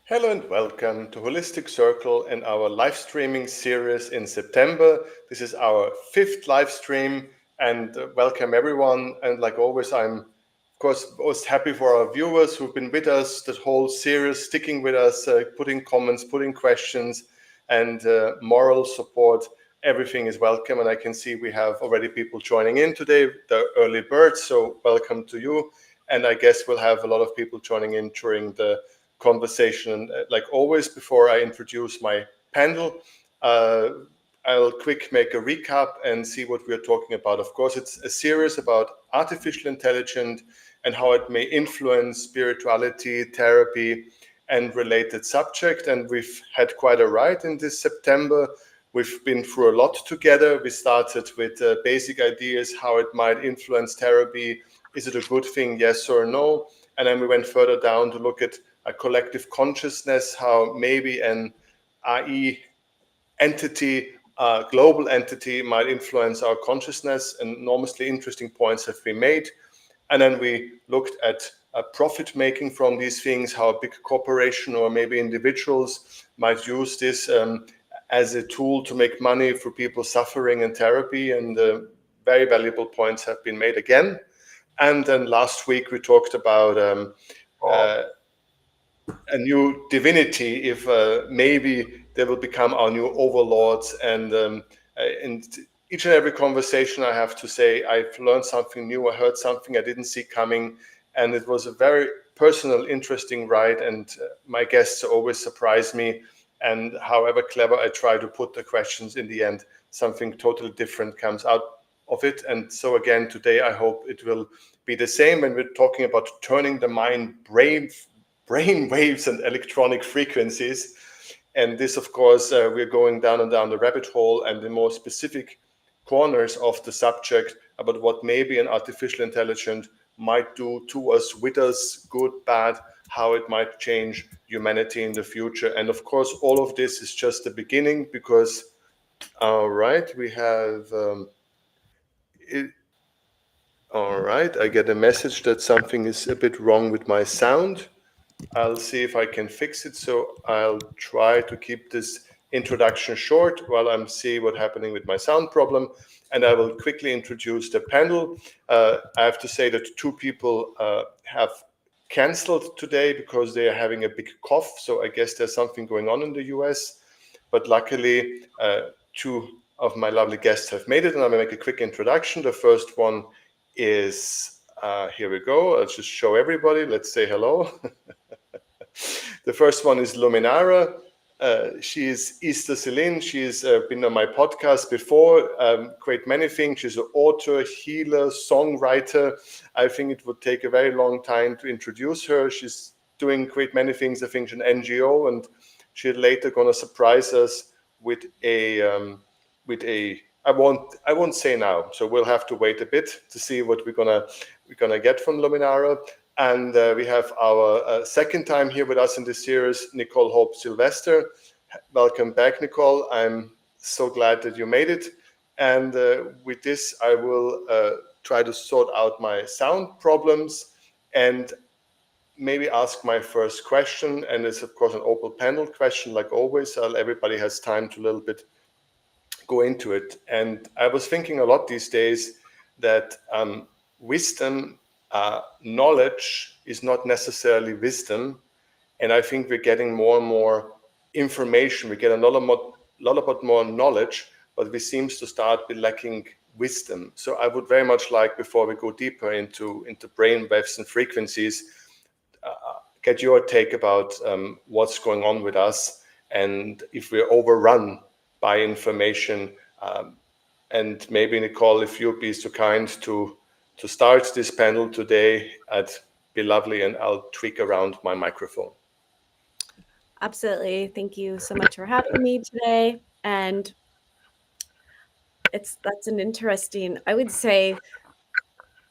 Hello and welcome to Holistic Circle and our live streaming series in September. This is our fifth live stream and welcome everyone. And like always, I'm of course most happy for our viewers who've been with us the whole series, sticking with us, putting comments, putting questions and moral support. Everything is welcome. And I can see we have already people joining in today, the early birds. So welcome to you. And I guess we'll have a lot of people joining in during the conversation. Like always, before I introduce my panel, I'll quick make a recap and see what we're talking about. Of course, it's a series about artificial intelligence and how it may influence spirituality, therapy, and related subject. And we've had quite a ride in this September. We've been through a lot together. We started with basic ideas, how it might influence therapy. Is it a good thing, yes or no? And then we went further down to look at a collective consciousness, how maybe an AI entity, a global entity might influence our consciousness, and enormously interesting points have been made. And then we looked at profit making from these things, how a big corporation or maybe individuals might use this as a tool to make money for people suffering in therapy, and very valuable points have been made again. And then last week we talked about a new divinity, if maybe they will become our new overlords. And in each and every conversation, I have to say, I've learned something new. I heard something I didn't see coming. And it was a very personal, interesting ride. And my guests always surprise me. And however clever I try to put the questions, in the end, something totally different comes out of it. And so again, today, I hope it will be the same when we're talking about turning the mind brain waves and electronic frequencies. And this, of course, we're going down and down the rabbit hole and the more specific corners of the subject about what maybe an artificial intelligence might do to us, with us, good, bad, how it might change humanity in the future. And of course, all of this is just the beginning, because, all right, we have, all right, I get a message that something is a bit wrong with my sound. I'll see if I can fix it. So I'll try to keep this introduction short while I'm seeing what's happening with my sound problem. And I will quickly introduce the panel. I have to say that two people have canceled today because they are having a big cough. So I guess there's something going on in the US. But luckily, two of my lovely guests have made it. And I'm going to make a quick introduction. The first one is, here we go. I'll just show everybody. Let's say hello. The first one is Luminara. She is Easter Celine. She's been on my podcast before, create many things. She's an author, healer, songwriter. I think it would take a very long time to introduce her. She's doing great many things. I think she's an NGO, and she's later going to surprise us with a I won't say now. So we'll have to wait a bit to see what we're gonna get from Luminara. And we have our second time here with us in this series, Nicole Hope Sylvester. Welcome back, Nicole. I'm so glad that you made it. And with this, I will try to sort out my sound problems and maybe ask my first question. And it's, of course, an open panel question, like always. Everybody has time to a little bit go into it. And I was thinking a lot these days that wisdom, knowledge is not necessarily wisdom. And I think we're getting more and more information. We get a lot more knowledge, but we seem to start be lacking wisdom. So I would very much like, before we go deeper into brain waves and frequencies, get your take about what's going on with us, and if we're overrun by information. And maybe, Nicole, if you'd be so kind to start this panel today, I'd be lovely, and I'll tweak around my microphone. Absolutely. Thank you so much for having me today. And that's an interesting, I would say,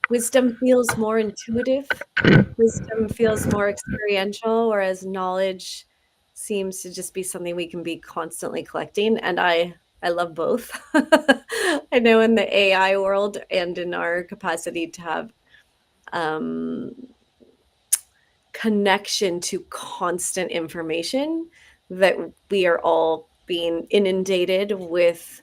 wisdom feels more intuitive. Wisdom feels more experiential, whereas knowledge seems to just be something we can be constantly collecting. And I love both. I know in the AI world and in our capacity to have connection to constant information, that we are all being inundated with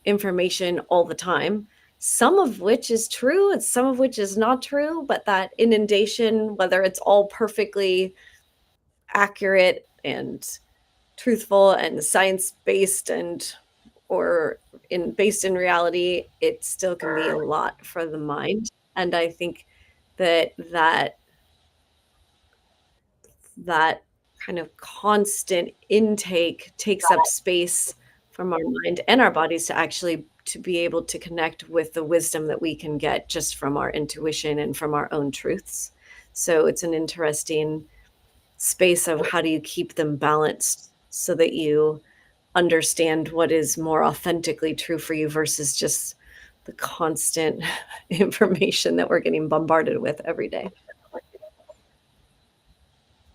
information all the time, some of which is true and some of which is not true, but that inundation, whether it's all perfectly accurate and truthful and science-based and or based in reality, it still can be a lot for the mind. And I think that kind of constant intake takes up space from our mind and our bodies to actually to be able to connect with the wisdom that we can get just from our intuition and from our own truths. So it's an interesting space of how do you keep them balanced so that you understand what is more authentically true for you versus just the constant information that we're getting bombarded with every day.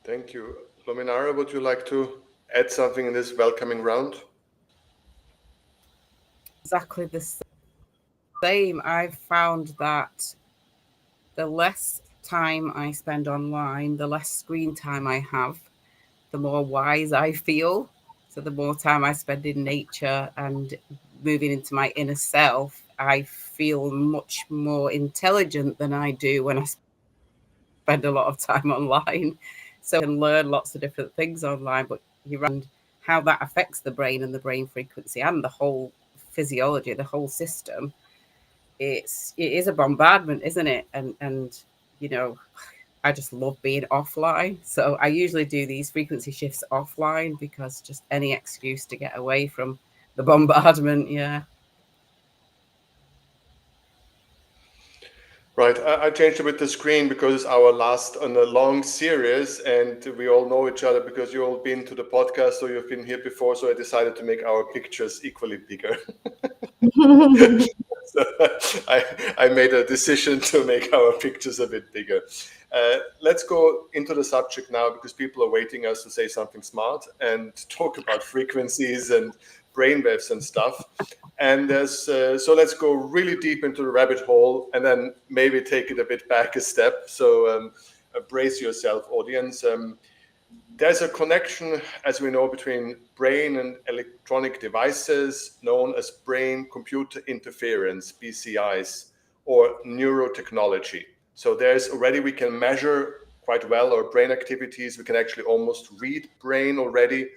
Thank you. Luminara, would you like to add something in this welcoming round? Exactly the same. I've found that the less time I spend online, the less screen time I have, the more wise I feel. So the more time I spend in nature and moving into my inner self, I feel much more intelligent than I do when I spend a lot of time online. So I can learn lots of different things online, but you're right, how that affects the brain and the brain frequency and the whole physiology, the whole system. It is a bombardment, isn't it? And you know, I just love being offline. So I usually do these frequency shifts offline because just any excuse to get away from the bombardment. Yeah. Right, I changed a bit the screen because it's our last on a long series, and we all know each other because you all been to the podcast or you've been here before. So I decided to make our pictures equally bigger. So I made a decision to make our pictures a bit bigger. Let's go into the subject now because people are waiting us to say something smart and talk about frequencies and brainwaves and stuff. And so let's go really deep into the rabbit hole and then maybe take it a bit back a step. So brace yourself, audience. There's a connection, as we know, between brain and electronic devices known as brain-computer interference, BCIs, or neurotechnology. So there's already, we can measure quite well our brain activities. We can actually almost read brain already.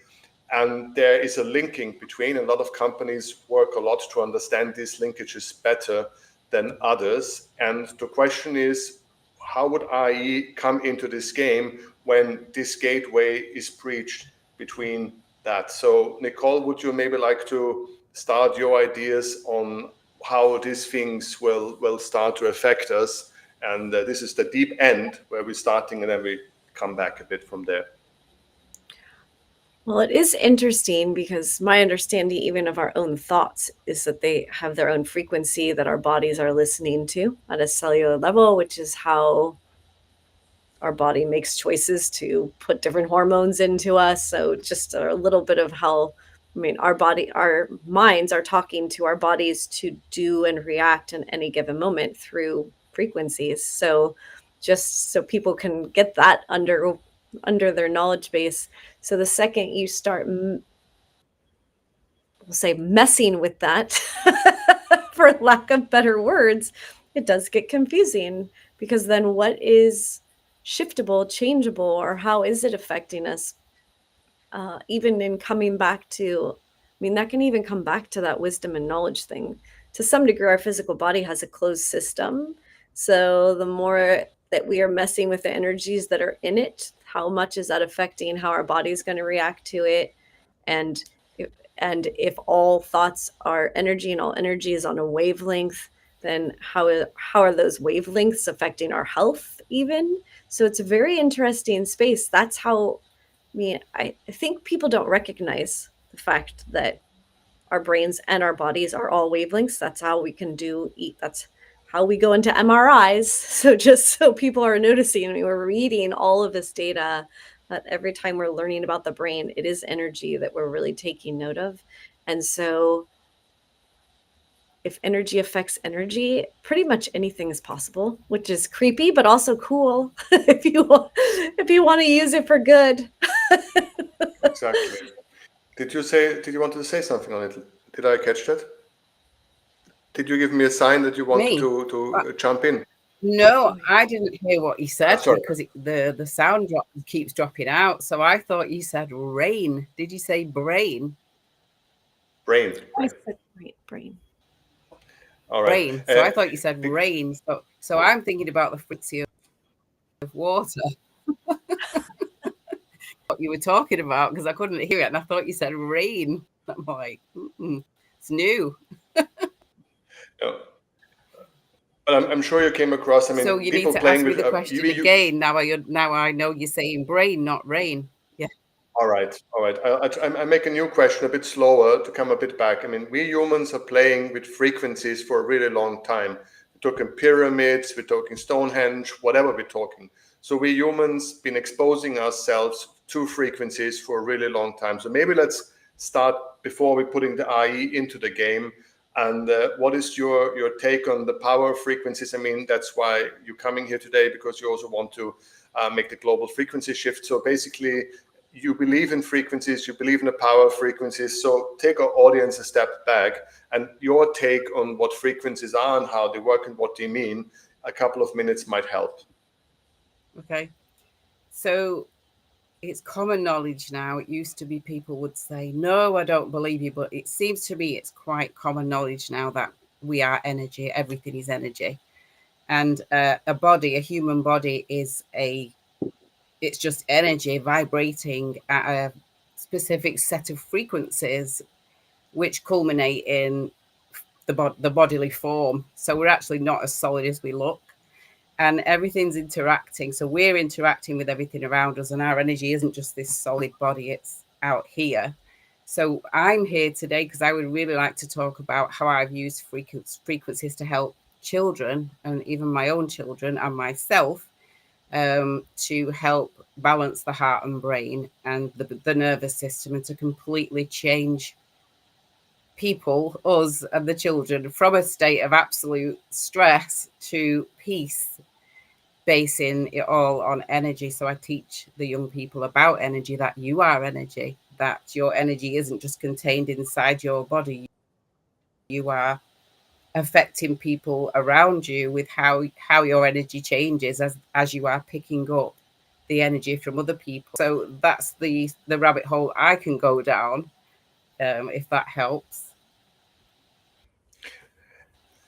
And there is a linking between, a lot of companies work a lot to understand these linkages better than others. And the question is, how would IE come into this game when this gateway is breached between that? So Nicole, would you maybe like to start your ideas on how these things will start to affect us? And this is the deep end where we're starting, and then we come back a bit from there. Well, it is interesting because my understanding even of our own thoughts is that they have their own frequency that our bodies are listening to at a cellular level, which is how our body makes choices to put different hormones into us. So just a little bit of how, I mean, our minds are talking to our bodies to do and react in any given moment through frequencies. So just so people can get that under their knowledge base. So the second you start, we'll say, messing with that, for lack of better words, it does get confusing because then what is shiftable, changeable, or how is it affecting us? Even in coming back to, I mean, that can even come back to that wisdom and knowledge thing. To some degree, our physical body has a closed system. So the more that we are messing with the energies that are in it, how much is that affecting how our body is going to react to it? And if all thoughts are energy and all energy is on a wavelength, then how are those wavelengths affecting our health even? So it's a very interesting space. That's how, I mean, I think people don't recognize the fact that our brains and our bodies are all wavelengths. That's how we can that's how we go into MRIs. So just so people are noticing, we're reading all of this data, that every time we're learning about the brain, it is energy that we're really taking note of. And so if energy affects energy, pretty much anything is possible, which is creepy, but also cool if you want to use it for good. Exactly. Did you want to say something on it? Did I catch that? Did you give me a sign that you wanted Me? to jump in? No, I didn't hear what you said Sorry, because the sound keeps dropping out. So I thought you said rain. Did you say brain? brain. I said brain. All right. Brain. So I thought you said rain. So I'm thinking about the frequency of water. What you were talking about because I couldn't hear it, and I thought you said rain. I'm like, it's new. No. But I'm sure you came across. I So mean, you need people to playing ask me with the question you. again. Now I know you're saying brain, not rain. Yeah. All right, all right. I make a new question a bit slower to come a bit back. I mean, we humans are playing with frequencies for a really long time. We're talking pyramids, we're talking Stonehenge, whatever we're talking. So we humans been exposing ourselves to frequencies for a really long time. So maybe let's start before we're putting the IE into the game. And what is your take on the power of frequencies? I mean, that's why you're coming here today, because you also want to make the global frequency shift. So basically, you believe in frequencies, you believe in the power of frequencies. So take our audience a step back, and your take on what frequencies are and how they work and what they mean, a couple of minutes might help. Okay. So it's common knowledge now. It used to be people would say, no, I don't believe you. But it seems to me it's quite common knowledge now that we are energy. Everything is energy. And a body, a human body it's just energy vibrating at a specific set of frequencies, which culminate in the bodily form. So we're actually not as solid as we look. And everything's interacting. So we're interacting with everything around us, and our energy isn't just this solid body, it's out here. So I'm here today because I would really like to talk about how I've used frequencies to help children, and even my own children and myself, to help balance the heart and brain and the nervous system, and to completely change people, us and the children, from a state of absolute stress to peace, basing it all on energy. So I teach the young people about energy, that you are energy, that your energy isn't just contained inside your body. You are affecting people around you with how your energy changes as you are picking up the energy from other people. So that's the rabbit hole I can go down, if that helps.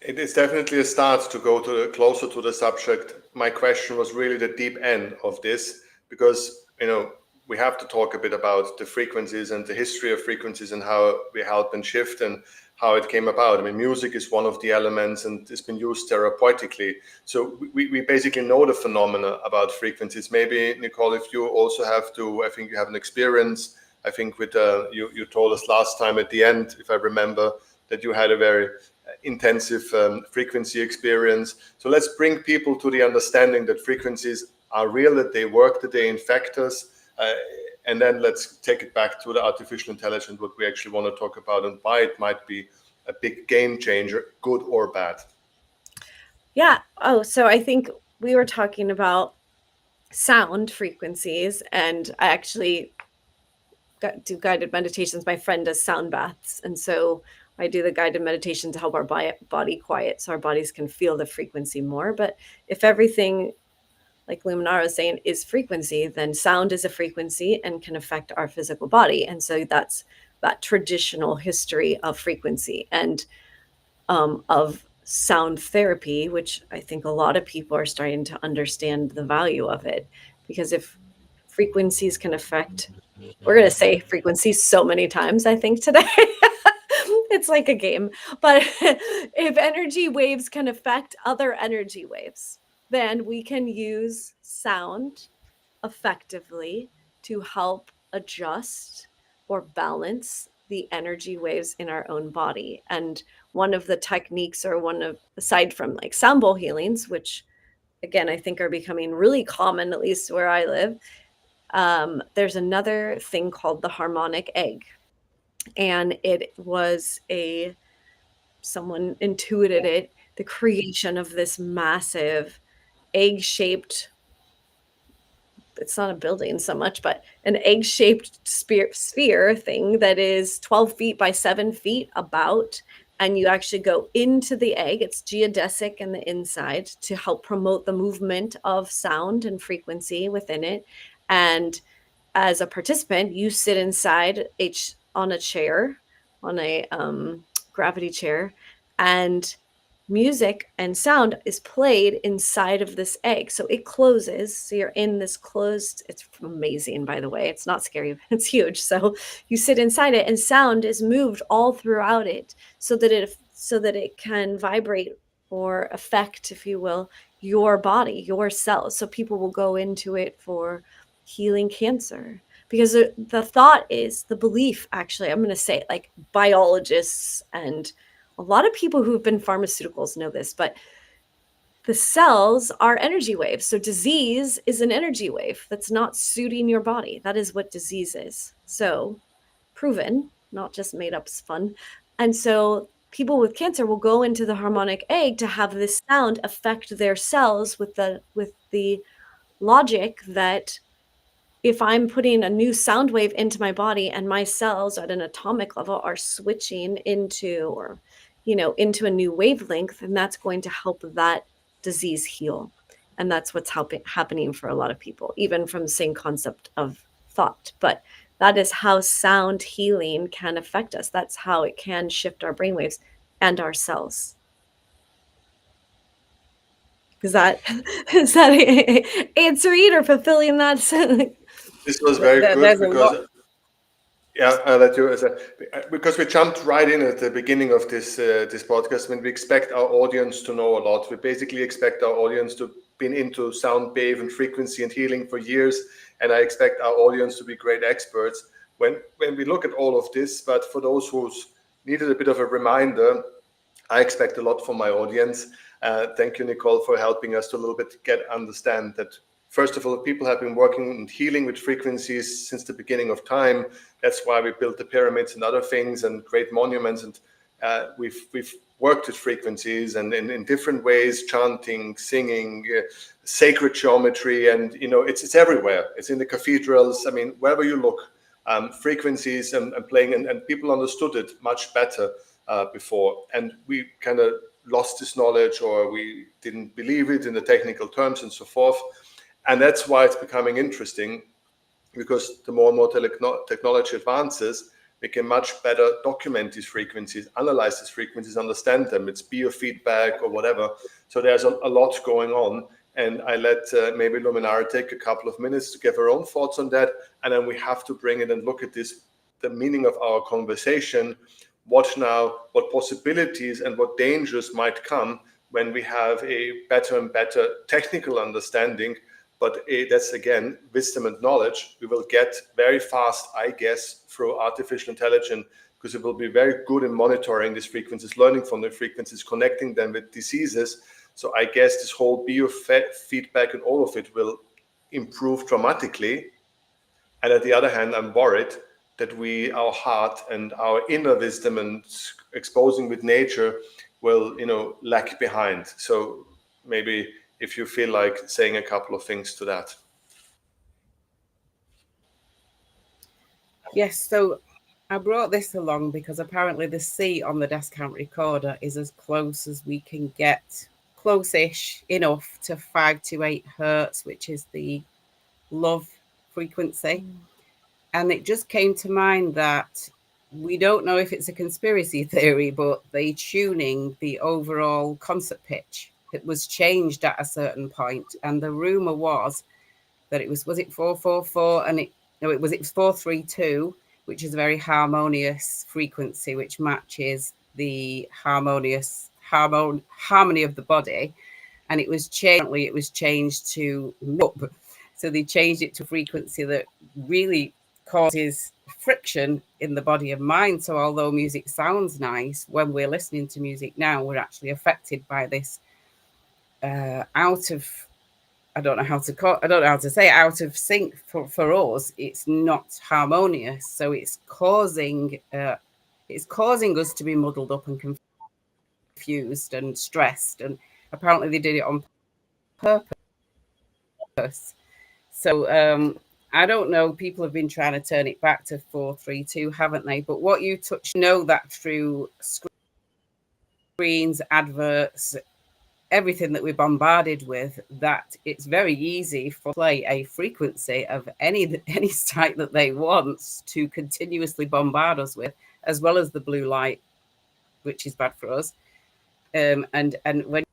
It is definitely a start to go closer to the subject. My question was really the deep end of this, because we have to talk a bit about the frequencies and the history of frequencies and how we help and shift and how it came about. I mean, music is one of the elements, and it's been used therapeutically. So we basically know the phenomena about frequencies. Maybe, Nicole, if you also have to, I think you have an experience, I think with you told us last time at the end, if I remember, that you had a very intensive frequency experience. So let's bring people to the understanding that frequencies are real, that they work, that they infect us. And then let's take it back to the artificial intelligence, what we actually want to talk about, and why it might be a big game changer, good or bad. Yeah. Oh, so I think we were talking about sound frequencies, and I actually do guided meditations. My friend does sound baths, and so I do the guided meditation to help our body quiet so our bodies can feel the frequency more. But if everything, like Luminara is saying, is frequency, then sound is a frequency and can affect our physical body. And so that's that traditional history of frequency and of sound therapy, which I think a lot of people are starting to understand the value of it. Because if frequencies can affect, we're going to say frequencies so many times, I think, today. It's like a game. But if energy waves can affect other energy waves, then we can use sound effectively to help adjust or balance the energy waves in our own body. And one of the techniques, or one of, aside from like sound bowl healings, which again, I think are becoming really common, at least where I live, there's another thing called the harmonic egg. And it was a someone intuited it, the creation of this massive egg-shaped, it's not a building so much, but an egg-shaped sphere thing that is 12 feet by 7 feet about, and you actually go into the egg. It's geodesic in the inside to help promote the movement of sound and frequency within it. And as a participant, you sit inside on a chair, on a gravity chair, and music and sound is played inside of this egg. So it closes. So you're in this closed, it's amazing, by the way. It's not scary, it's huge. So you sit inside it and sound is moved all throughout it so that it can vibrate or affect, if you will, your body, your cells. So people will go into it for healing cancer. Because the thought is, the belief, actually, I'm going to say it, like biologists and a lot of people who have been pharmaceuticals know this, but the cells are energy waves. So disease is an energy wave that's not suiting your body. That is what disease is. So proven, not just made up fun. And so people with cancer will go into the harmonic egg to have this sound affect their cells with the logic that if I'm putting a new sound wave into my body and my cells at an atomic level are switching into a new wavelength, and that's going to help that disease heal. And that's what's happening for a lot of people, even from the same concept of thought. But that is how sound healing can affect us. That's how it can shift our brainwaves and our cells. Is that answering or fulfilling that? This was very good because I'll let you because we jumped right in at the beginning of this podcast. When we expect our audience to know a lot, we basically expect our audience to been into sound wave and frequency and healing for years, and I expect our audience to be great experts when we look at all of this. But for those who's needed a bit of a reminder, I expect a lot from my audience. Thank you, Nicole, for helping us to a little bit understand that. First of all, people have been working and healing with frequencies since the beginning of time. That's why we built the pyramids and other things and great monuments. And we've worked with frequencies and in different ways, chanting, singing, sacred geometry, and it's everywhere. It's in the cathedrals. I mean, wherever you look, frequencies and playing, and people understood it much better before. And we kind of lost this knowledge, or we didn't believe it in the technical terms and so forth. And that's why it's becoming interesting, because the more and more technology advances, we can much better document these frequencies, analyze these frequencies, understand them. It's biofeedback or whatever. So there's a lot going on. And I let maybe Luminara take a couple of minutes to give her own thoughts on that. And then we have to bring it and look at this, the meaning of our conversation. What possibilities and what dangers might come when we have a better and better technical understanding. But that's, again, wisdom and knowledge we will get very fast, I guess, through artificial intelligence, because it will be very good in monitoring these frequencies, learning from the frequencies, connecting them with diseases. So I guess this whole biofeedback and all of it will improve dramatically. And at the other hand, I'm worried that our heart and our inner wisdom and exposing with nature will, lag behind. So maybe if you feel like saying a couple of things to that. Yes, so I brought this along because apparently the C on the Descant recorder is as close as we can get, close-ish enough to 5 to 8 hertz, which is the love frequency. And it just came to mind that we don't know if it's a conspiracy theory, but the tuning, the overall concert pitch, it was changed at a certain point, and the rumor was that it was it 444, and it was 432, which is a very harmonious frequency, which matches the harmony of the body, and it was changed to up. So they changed it to a frequency that really causes friction in the body and mind. So although music sounds nice, when we're listening to music now, we're actually affected by this out of sync for us. It's not harmonious, so it's causing us to be muddled up and confused. confused and stressed. And apparently they did it on purpose. So I don't know. People have been trying to turn it back to 4-3-2, haven't they? But what you touch, know that through screens, adverts, everything that we're bombarded with, that it's very easy for play a frequency of any type that they want to continuously bombard us with, as well as the blue light, which is bad for us. And when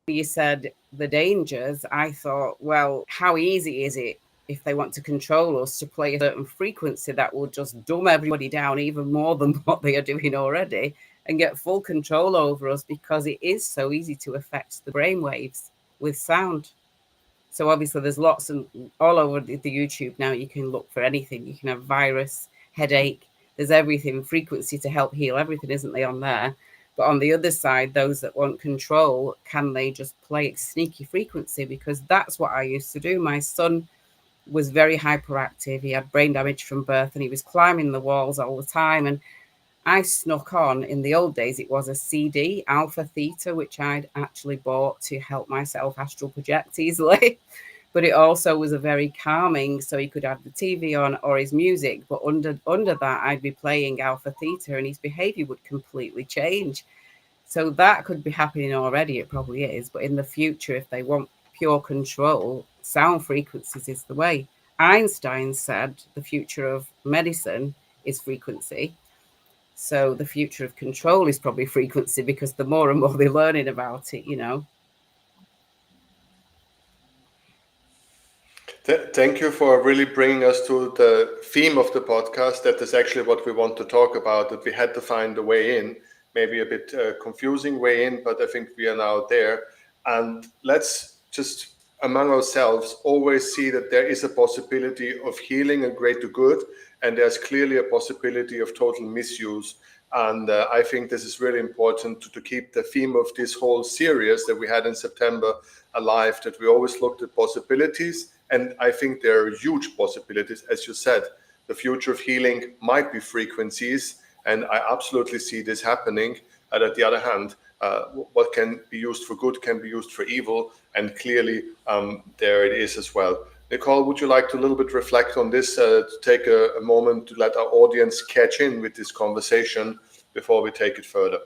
you said the dangers, I thought, well, how easy is it if they want to control us to play a certain frequency that will just dumb everybody down even more than what they are doing already, and get full control over us, because it is so easy to affect the brainwaves with sound. So obviously there's lots and all over the YouTube now. You can look for anything. You can have virus, headache. There's everything, frequency to help heal everything, isn't there, on there? But on the other side, those that want control, can they just play a sneaky frequency? Because that's what I used to do. My son was very hyperactive. He had brain damage from birth, and he was climbing the walls all the time. And I snuck on, in the old days, it was a CD, Alpha Theta, which I'd actually bought to help myself astral project easily. But it also was a very calming, so he could have the TV on or his music. But under that, I'd be playing Alpha Theta, and his behavior would completely change. So that could be happening already. It probably is. But in the future, if they want pure control, sound frequencies is the way. Einstein said the future of medicine is frequency. So the future of control is probably frequency, because the more and more they're learning about it, Thank you for really bringing us to the theme of the podcast. That is actually what we want to talk about, that we had to find a way in, maybe a bit confusing way in, but I think we are now there. And let's just, among ourselves, always see that there is a possibility of healing and greater good, and there's clearly a possibility of total misuse. And I think this is really important to keep the theme of this whole series that we had in September alive, that we always looked at possibilities. And I think there are huge possibilities. As you said, the future of healing might be frequencies, and I absolutely see this happening. And at the other hand, what can be used for good can be used for evil, and clearly there it is as well. Nicole, would you like to a little bit reflect on this, to take a moment to let our audience catch in with this conversation before we take it further?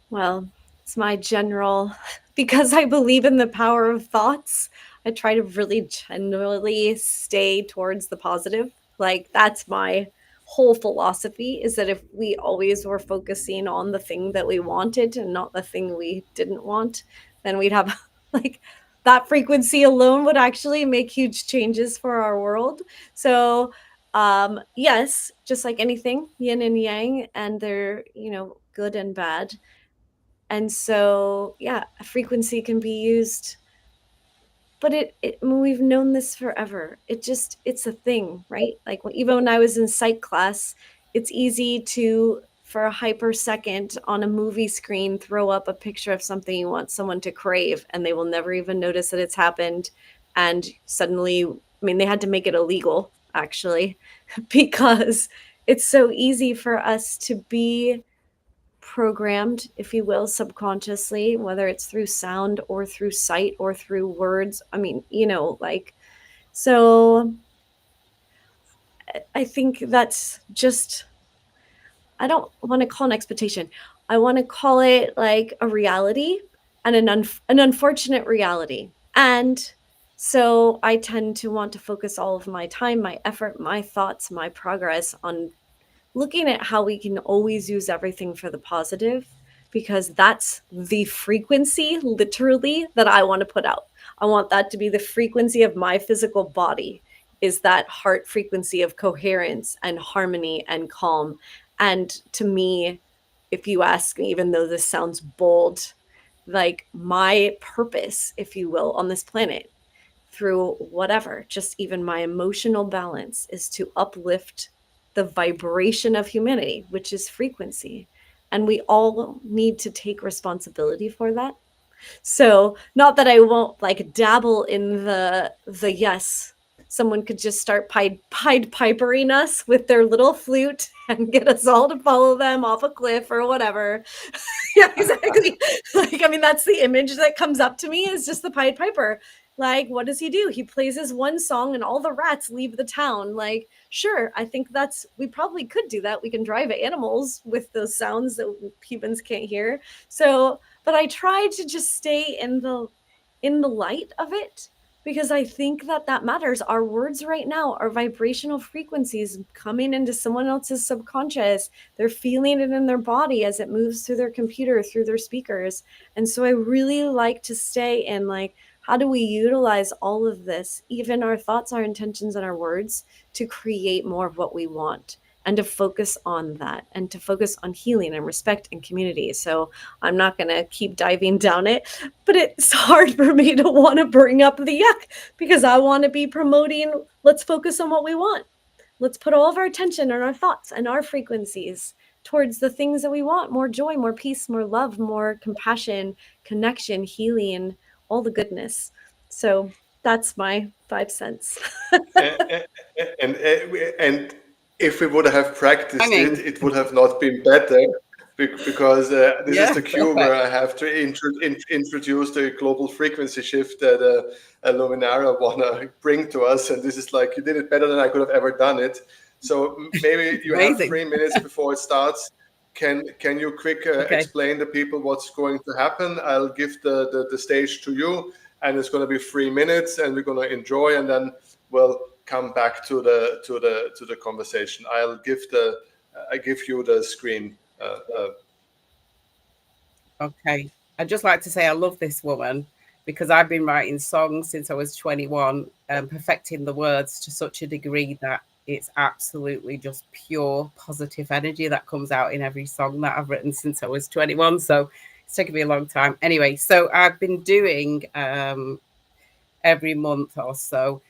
Well, it's my general, because I believe in the power of thoughts, I try to really generally stay towards the positive. Like, that's my whole philosophy, is that if we always were focusing on the thing that we wanted and not the thing we didn't want, then we'd have like that frequency alone would actually make huge changes for our world. So yes, just like anything, yin and yang, and they're, good and bad. And so, yeah, a frequency can be used, but we've known this forever. It's a thing, right? Like, even when I was in psych class, it's easy to, for a hyper second on a movie screen, throw up a picture of something you want someone to crave, and they will never even notice that it's happened. And suddenly, they had to make it illegal, actually, because it's so easy for us to be programmed, if you will, subconsciously, whether it's through sound or through sight or through words. So I think that's just, I don't want to call it an expectation. I want to call it like a reality, and an unfortunate reality. And so I tend to want to focus all of my time, my effort, my thoughts, my progress on looking at how we can always use everything for the positive, because that's the frequency, literally, that I want to put out. I want that to be the frequency of my physical body, is that heart frequency of coherence and harmony and calm. And to me, if you ask me, even though this sounds bold, like, my purpose, if you will, on this planet, through whatever, just even my emotional balance, is to uplift the vibration of humanity, which is frequency. And we all need to take responsibility for that. So, not that I won't like dabble in the yes, someone could just start Pied Pipering us with their little flute and get us all to follow them off a cliff or whatever. Yeah, exactly. Like, I mean, that's the image that comes up to me, is just the Pied Piper. Like, what does he do? He plays his one song and all the rats leave the town. Like, sure, I think we probably could do that. We can drive animals with those sounds that humans can't hear. So, but I try to just stay in the light of it, because I think that matters. Our words right now are vibrational frequencies coming into someone else's subconscious. They're feeling it in their body as it moves through their computer, through their speakers. And so I really like to stay in, like, how do we utilize all of this, even our thoughts, our intentions, and our words, to create more of what we want, and to focus on that, and to focus on healing and respect and community. So I'm not going to keep diving down it, but it's hard for me to want to bring up the yuck, because I want to be promoting, let's focus on what we want. Let's put all of our attention and our thoughts and our frequencies towards the things that we want: more joy, more peace, more love, more compassion, connection, healing, all the goodness. So that's my 5 cents. and and if we would have practiced Timing. it, it would have not been better, because this is Yeah, the cue where perfect. I have to introduce the global frequency shift that Luminara wanna bring to us, and this is like, you did it better than I could have ever done it. So maybe you have Amazing. 3 minutes before it starts. Can you quick Okay. explain to people what's going to happen? I'll give the stage to you, and it's going to be 3 minutes, and we're going to enjoy, and then we'll come back to the conversation. I give you the screen. Okay. I'd just like to say I love this woman, because I've been writing songs since I was 21, perfecting the words to such a degree that it's absolutely just pure positive energy that comes out in every song that I've written since I was 21. So it's taken me a long time. Anyway, so I've been doing every month or so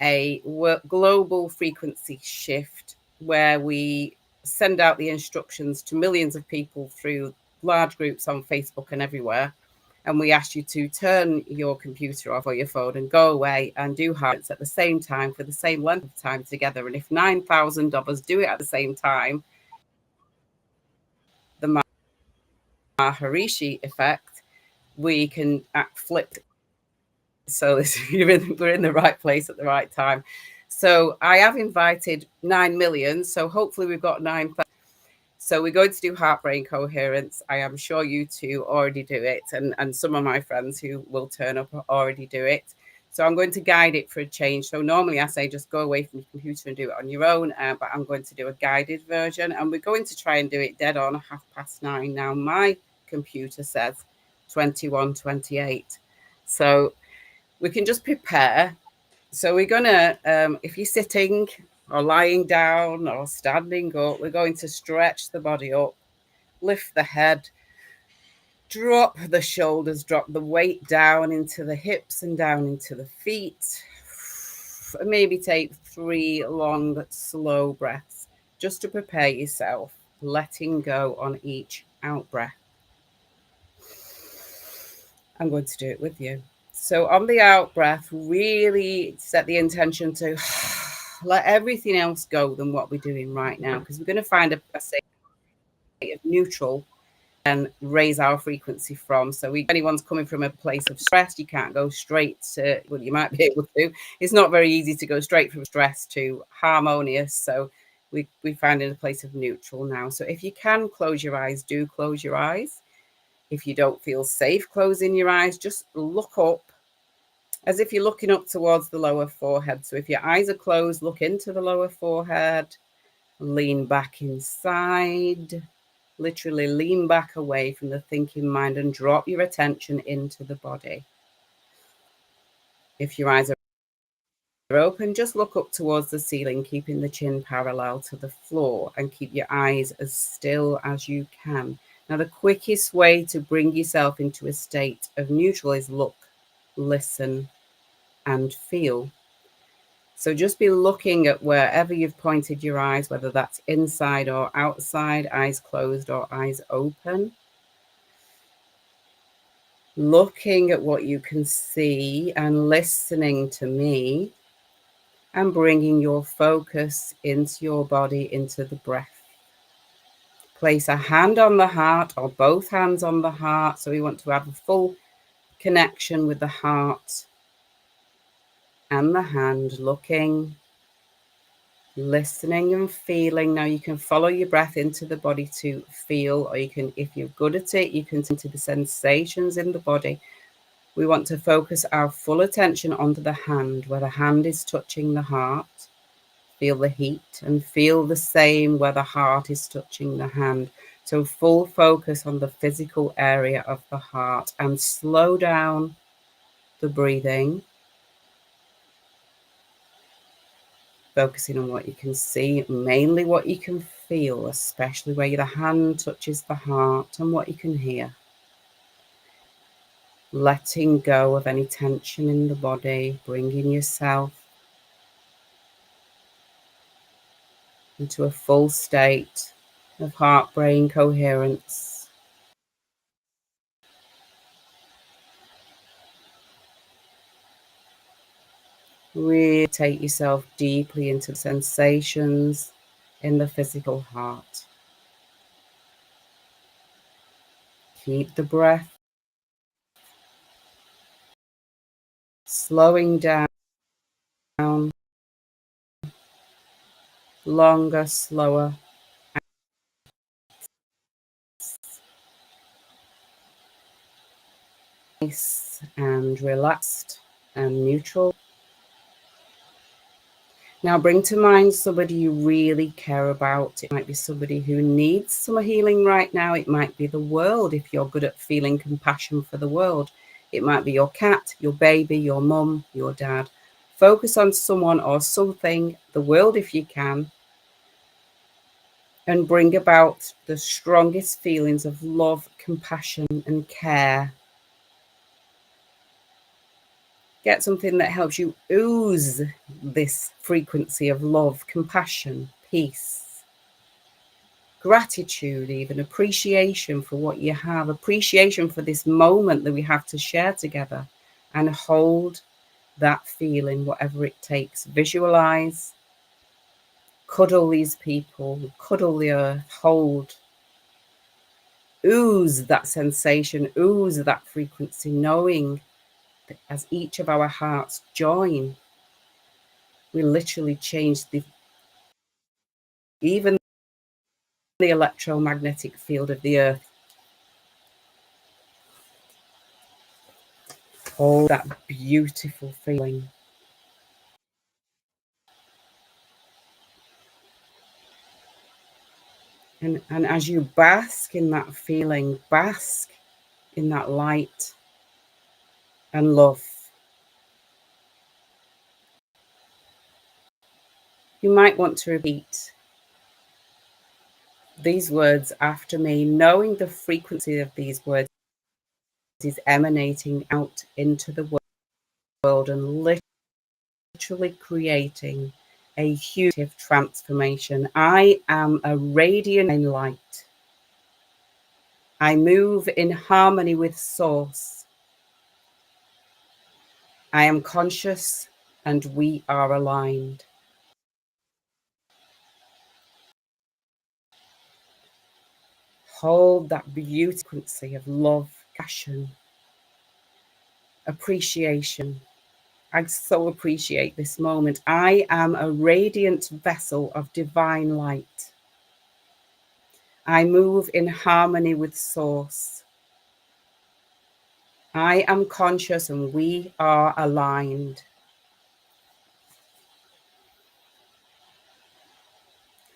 a global frequency shift, where we send out the instructions to millions of people through large groups on Facebook and everywhere. And we ask you to turn your computer off or your phone and go away and do hearts at the same time for the same length of time together. And if 9,000 of us do it at the same time, the Maharishi effect, we can flip. So we're in the right place at the right time. So I have invited 9 million. So hopefully we've got 9,000. So we're going to do heartbrain coherence. I am sure you two already do it, and some of my friends who will turn up already do it. So I'm going to guide it for a change. So normally I say just go away from your computer and do it on your own, but I'm going to do a guided version, and we're going to try and do it dead on 9:30. Now my computer says 21:28. So we can just prepare. So we're going to, if you're sitting or lying down or standing up, we're going to stretch the body up, lift the head, drop the shoulders, drop the weight down into the hips and down into the feet. And maybe take 3 long, slow breaths just to prepare yourself, letting go on each out breath. I'm going to do it with you. So on the out breath, really set the intention to let everything else go than what we're doing right now, because we're going to find a state of neutral and raise our frequency from. So if anyone's coming from a place of stress, you can't go straight to, well, you might be able to. It's not very easy to go straight from stress to harmonious. So we find in a place of neutral now. So if you can close your eyes, do close your eyes. If you don't feel safe closing your eyes, just look up as if you're looking up towards the lower forehead. So if your eyes are closed, look into the lower forehead, lean back inside, literally lean back away from the thinking mind and drop your attention into the body. If your eyes are open, just look up towards the ceiling, keeping the chin parallel to the floor, and keep your eyes as still as you can. Now, the quickest way to bring yourself into a state of neutral is look, listen, and feel. So just be looking at wherever you've pointed your eyes, whether that's inside or outside, eyes closed or eyes open. Looking at what you can see and listening to me. and bringing your focus into your body, into the breath. Place a hand on the heart or both hands on the heart. So we want to have a full connection with the heart and the hand, looking, listening and feeling. Now you can follow your breath into the body to feel, or you can, if you're good at it, you can into the sensations in the body. We want to focus our full attention onto the hand, where the hand is touching the heart. Feel the heat and feel the same where the heart is touching the hand. So full focus on the physical area of the heart, and slow down the breathing, focusing on what you can see, mainly what you can feel, especially where the hand touches the heart, and what you can hear. Letting go of any tension in the body, bringing yourself into a full state of heart-brain coherence. Really take yourself deeply into the sensations in the physical heart. Keep the breath, slowing down, longer, slower. Nice and relaxed and neutral. Now bring to mind somebody you really care about. It might be somebody who needs some healing right now. It might be the world, if you're good at feeling compassion for the world. It might be your cat, your baby, your mum, your dad. Focus on someone or something, the world if you can, and bring about the strongest feelings of love, compassion, and care. Get something that helps you ooze this frequency of love, compassion, peace, gratitude, even appreciation for what you have, appreciation for this moment that we have to share together, and hold that feeling, whatever it takes. Visualize, cuddle these people, cuddle the earth, hold, ooze that sensation, ooze that frequency, knowing that as each of our hearts join, we literally change even the electromagnetic field of the earth. Hold that beautiful feeling. And as you bask in that feeling, bask in that light and love, you might want to repeat these words after me, knowing the frequency of these words is emanating out into the world and literally creating a huge transformation. I am a radiant light. I move in harmony with Source. I am conscious and we are aligned. Hold that beautiful frequency of love, passion, appreciation. I so appreciate this moment. I am a radiant vessel of divine light. I move in harmony with Source. I am conscious and we are aligned.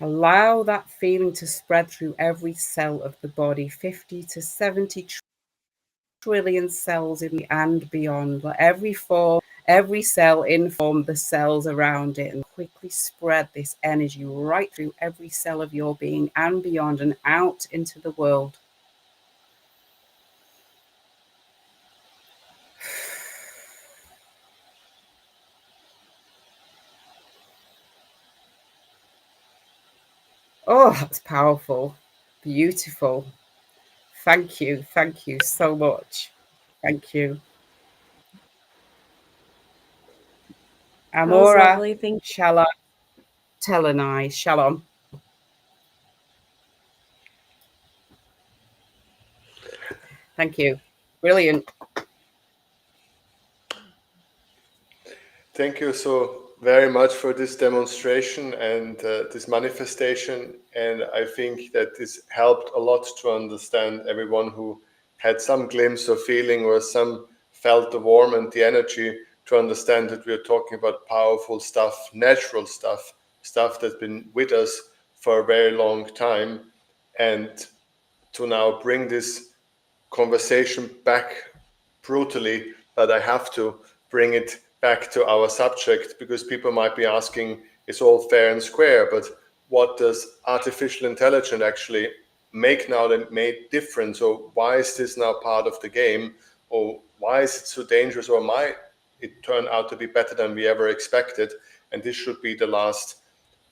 Allow that feeling to spread through every cell of the body, 50 to 70 trillion cells in the and beyond. Let every cell inform the cells around it, and quickly spread this energy right through every cell of your being and beyond, and out into the world. Oh, that's powerful. Beautiful. Thank you. Thank you so much. Thank you. Amora, lovely. Thank you. Shala, Telenai, Shalom. Thank you. Brilliant. Thank you so very much for this demonstration and this manifestation. And I think that this helped a lot to understand everyone who had some glimpse of feeling or some felt the warmth and the energy, to understand that we are talking about powerful stuff, natural stuff, stuff that's been with us for a very long time. And to now bring this conversation back brutally, but I have to bring it back to our subject, because people might be asking, it's all fair and square, but what does artificial intelligence actually make now that made difference? Or why is this now part of the game? Or why is it so dangerous? Or might it turn out to be better than we ever expected? And this should be the last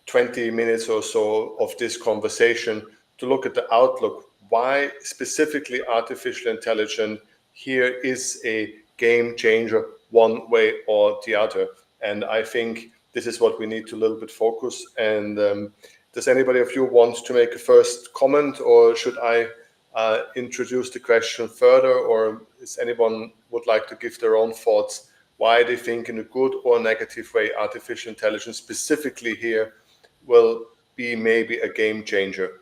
20 minutes or so of this conversation, to look at the outlook. Why specifically artificial intelligence here is a game changer one way or the other. And I think this is what we need to a little bit focus. And does anybody of you want to make a first comment, or should I introduce the question further, or is anyone would like to give their own thoughts why they think in a good or negative way artificial intelligence specifically here will be maybe a game changer?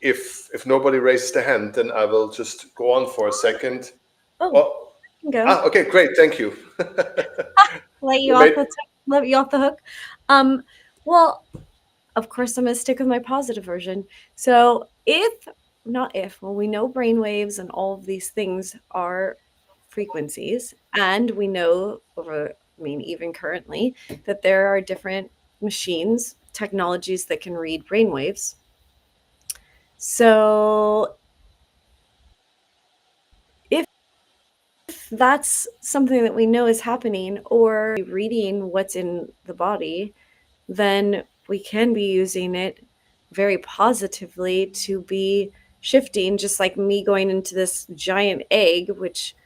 If nobody raises their hand, then I will just go on for a second. Oh, go. Okay, great, thank you. Let you off the hook. Well, of course, I'm going to stick with my positive version. So well, we know brainwaves and all of these things are frequencies, and we know even currently, that there are different machines, technologies that can read brainwaves. So if that's something that we know is happening, or reading what's in the body, then we can be using it very positively to be shifting, just like me going into this giant egg, which,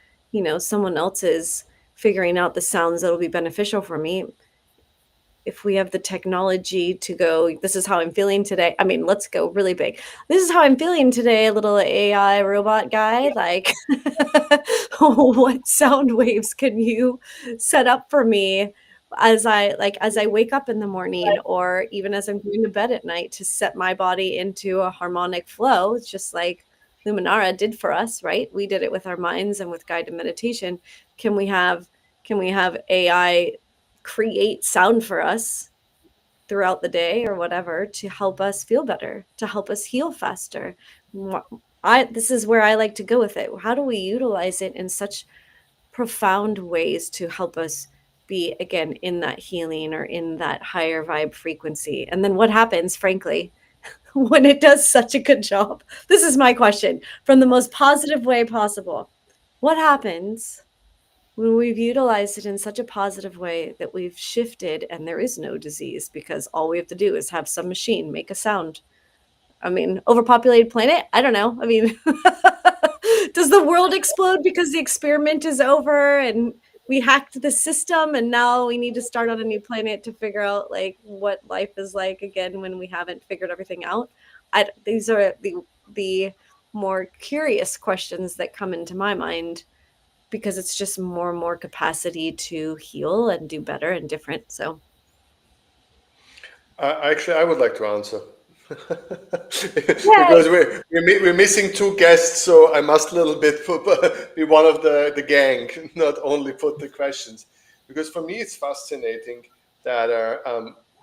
someone else is figuring out the sounds that'll be beneficial for me. If we have the technology to go, this is how I'm feeling today. I mean, let's go really big. This is how I'm feeling today, little AI robot guy. Like, what sound waves can you set up for me as I wake up in the morning, or even as I'm going to bed at night, to set my body into a harmonic flow? It's just like Luminara did for us, right? We did it with our minds and with guided meditation. Can we have AI create sound for us throughout the day or whatever, to help us feel better, to help us heal faster? This is where I like to go with it. How do we utilize it in such profound ways to help us be, again, in that healing or in that higher vibe frequency? And then what happens, frankly, when it does such a good job? This is my question, from the most positive way possible. What happens when we've utilized it in such a positive way that we've shifted and there is no disease, because all we have to do is have some machine make a sound? I mean, overpopulated planet? I don't know. I mean, does the world explode because the experiment is over and we hacked the system and now we need to start on a new planet to figure out like what life is like again when we haven't figured everything out? These are the more curious questions that come into my mind, because it's just more and more capacity to heal and do better and different. So Actually, I would like to answer. Because we're missing two guests, so I must a little bit be one of the gang, not only put the questions. Because for me, it's fascinating that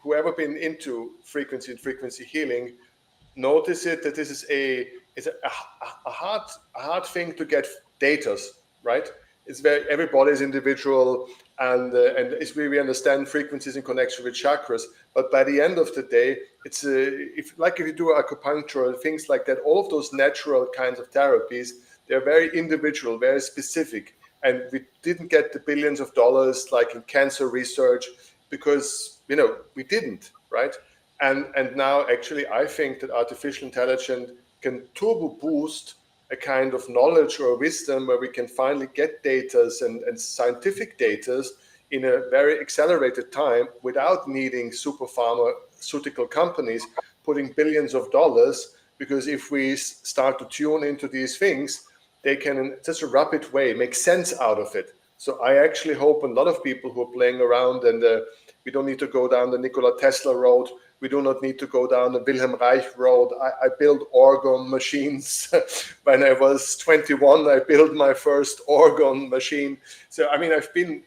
whoever been into frequency and frequency healing, notice it that this is a hard thing to get data, right? It's very, everybody is individual, and it's we understand frequencies in connection with chakras. But by the end of the day, it's if you do acupuncture and things like that, all of those natural kinds of therapies, they're very individual, very specific, and we didn't get the billions of dollars like in cancer research because we didn't, right? And now actually I think that artificial intelligence can turbo boost a kind of knowledge or wisdom where we can finally get data and scientific data in a very accelerated time without needing super pharmaceutical companies putting billions of dollars, because if we start to tune into these things, they can in such a rapid way make sense out of it. So I actually hope a lot of people who are playing around, and we don't need to go down the Nikola Tesla road. We do not need to go down the Wilhelm Reich road. I built organ machines. When I was 21, I built my first organ machine. So I mean, I've been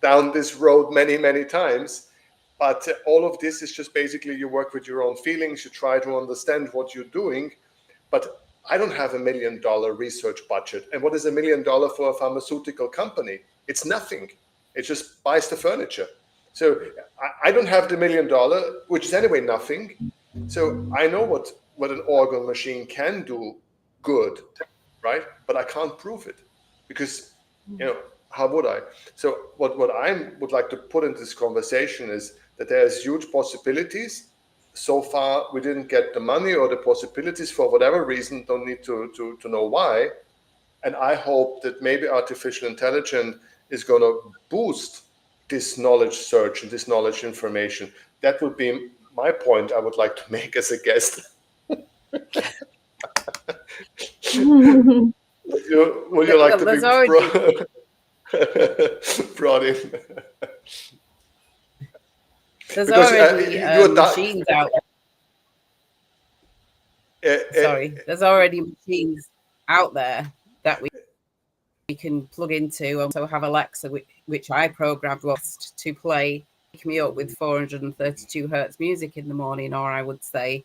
down this road many, many times. But all of this is just basically you work with your own feelings. You try to understand what you're doing. But I don't have $1 million research budget. And what is $1 million for a pharmaceutical company? It's nothing. It just buys the furniture. So I don't have the $1 million, which is anyway nothing. So I know what an organ machine can do good, right? But I can't prove it because, how would I? So what I would like to put in this conversation is that there's huge possibilities. So far, we didn't get the money or the possibilities for whatever reason, don't need to know why. And I hope that maybe artificial intelligence is going to boost this knowledge search and this knowledge information. That would be my point I would like to make as a guest. Would you like to be brought in? There's already machines out there. There's already machines out there that we can plug into. Also have Alexa, which I programmed was to play, wake me up with 432 hertz music in the morning, or I would say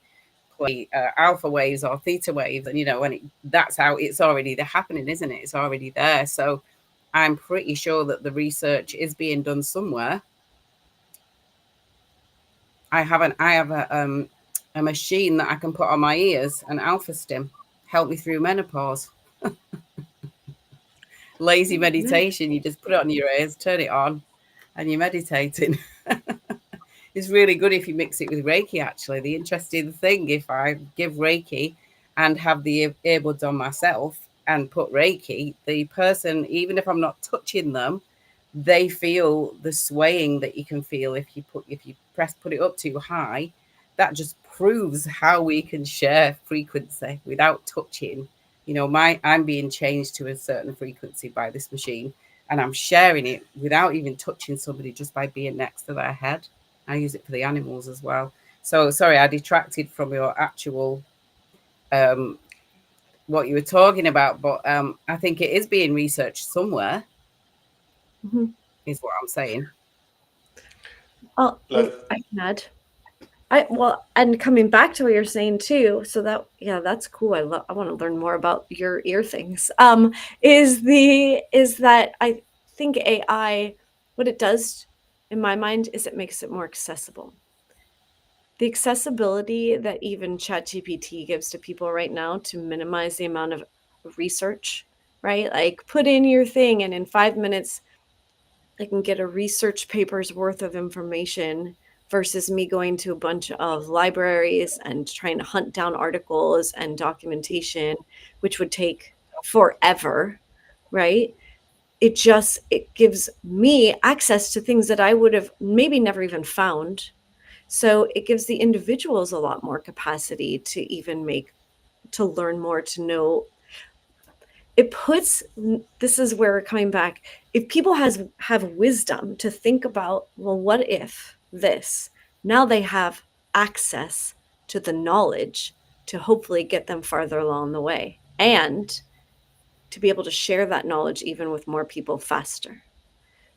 play alpha waves or theta waves, and that's how it's already happening, isn't it? It's already there. So I'm pretty sure that the research is being done somewhere. I have a machine that I can put on my ears, an alpha stim, help me through menopause. Lazy meditation. You just put it on your ears, turn it on, and you're meditating. It's really good if you mix it with Reiki, actually. The interesting thing, if I give Reiki and have the earbuds on myself and put Reiki, the person, even if I'm not touching them, they feel the swaying that you can feel if you put it up too high. That just proves how we can share frequency without touching. I'm being changed to a certain frequency by this machine, and I'm sharing it without even touching somebody, just by being next to their head. I use it for the animals as well. So sorry, I detracted from your actual what you were talking about, but I think it is being researched somewhere. Is what I'm saying. Oh, I can add. And coming back to what you're saying too, so that's cool. I want to learn more about your ear things. Is that I think AI, what it does in my mind is it makes it more accessible. The accessibility that even ChatGPT gives to people right now to minimize the amount of research, right? Like put in your thing and in 5 minutes I can get a research paper's worth of information versus me going to a bunch of libraries and trying to hunt down articles and documentation, which would take forever, right? It gives me access to things that I would have maybe never even found. So it gives the individuals a lot more capacity to even to learn more, to know. This is where we're coming back. If people have wisdom to think about, well, what if this? Now they have access to the knowledge to hopefully get them farther along the way and to be able to share that knowledge even with more people faster,